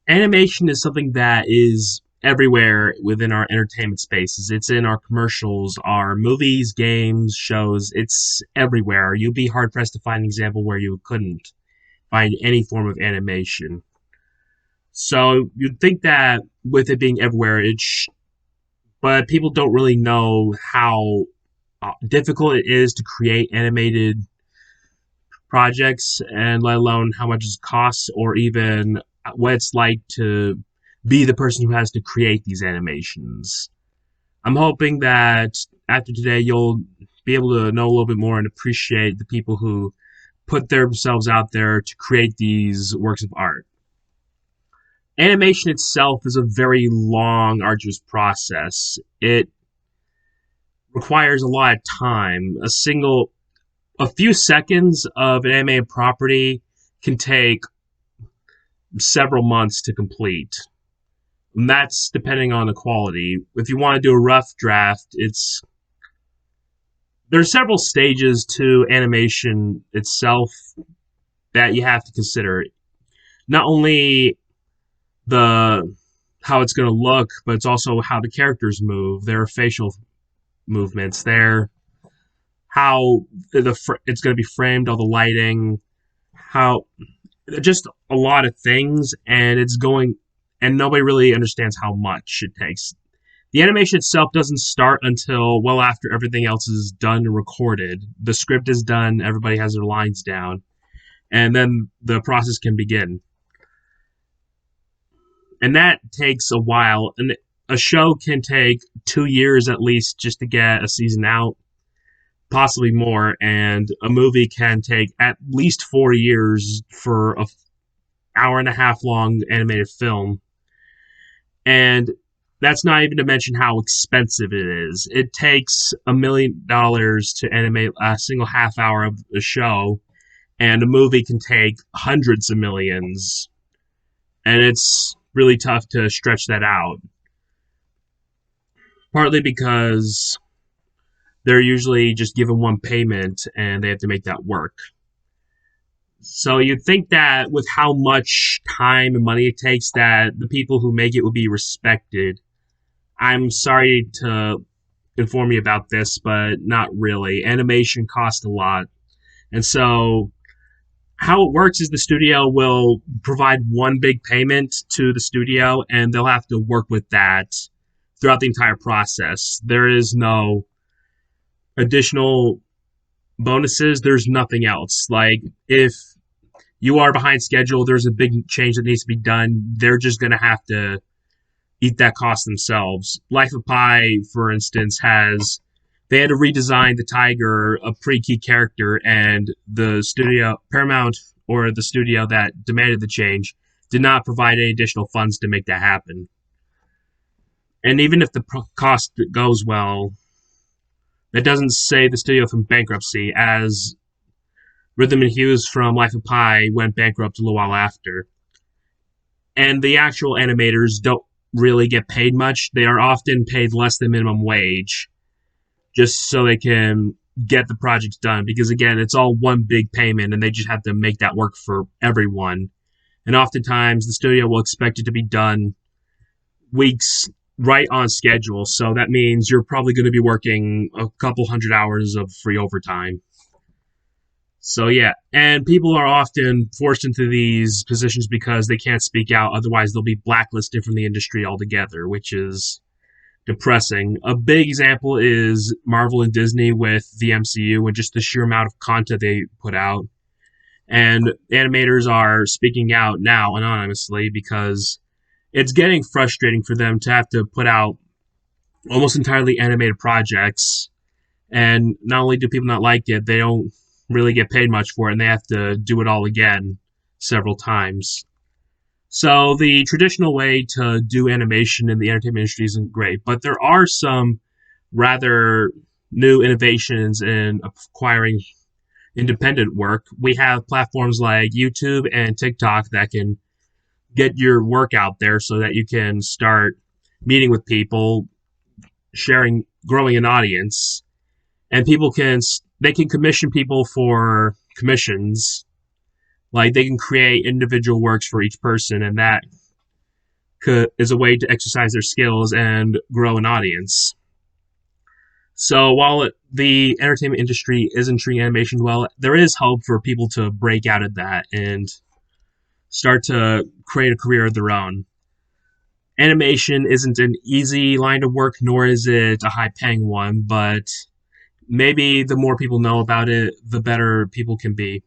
Animation is something that is everywhere within our entertainment spaces. It's in our commercials, our movies, games, shows. It's everywhere. You'd be hard pressed to find an example where you couldn't find any form of animation. So you'd think that with it being everywhere, but people don't really know how difficult it is to create animated projects, and let alone how much it costs, or even what it's like to be the person who has to create these animations. I'm hoping that after today, you'll be able to know a little bit more and appreciate the people who put themselves out there to create these works of art. Animation itself is a very long, arduous process. It requires a lot of time. A few seconds of an animated property can take several months to complete. And that's depending on the quality. If you want to do a rough draft, there's several stages to animation itself that you have to consider. Not only the how it's going to look, but it's also how the characters move, their facial movements, their how it's going to be framed, all the lighting, how just a lot of things, and nobody really understands how much it takes. The animation itself doesn't start until well after everything else is done and recorded. The script is done, everybody has their lines down, and then the process can begin. And that takes a while. And a show can take 2 years at least just to get a season out, possibly more. And a movie can take at least 4 years for a hour and a half long animated film. And that's not even to mention how expensive it is. It takes $1 million to animate a single half hour of a show, and a movie can take hundreds of millions. And it's really tough to stretch that out. Partly because they're usually just given one payment and they have to make that work. So you'd think that with how much time and money it takes, that the people who make it would be respected. I'm sorry to inform you about this, but not really. Animation costs a lot. And so how it works is the studio will provide one big payment to the studio, and they'll have to work with that throughout the entire process. There is no additional bonuses. There's nothing else. Like, if you are behind schedule, there's a big change that needs to be done, they're just going to have to eat that cost themselves. Life of Pi, for instance, they had to redesign the tiger, a pretty key character, and the studio, Paramount, or the studio that demanded the change, did not provide any additional funds to make that happen. And even if the cost goes well, that doesn't save the studio from bankruptcy, as Rhythm and Hughes from Life of Pi went bankrupt a little while after. And the actual animators don't really get paid much. They are often paid less than minimum wage, just so they can get the projects done. Because again, it's all one big payment, and they just have to make that work for everyone. And oftentimes, the studio will expect it to be done weeks right on schedule. So that means you're probably going to be working a couple hundred hours of free overtime. So yeah, and people are often forced into these positions because they can't speak out. Otherwise, they'll be blacklisted from the industry altogether, which is depressing. A big example is Marvel and Disney with the MCU and just the sheer amount of content they put out. And animators are speaking out now anonymously because it's getting frustrating for them to have to put out almost entirely animated projects. And not only do people not like it, they don't really get paid much for it, and they have to do it all again several times. So the traditional way to do animation in the entertainment industry isn't great, but there are some rather new innovations in acquiring independent work. We have platforms like YouTube and TikTok that can get your work out there so that you can start meeting with people, sharing, growing an audience, and they can commission people for commissions. Like, they can create individual works for each person, and that is a way to exercise their skills and grow an audience. So while the entertainment industry isn't treating animation well, there is hope for people to break out of that and start to create a career of their own. Animation isn't an easy line of work, nor is it a high paying one, but maybe the more people know about it, the better people can be.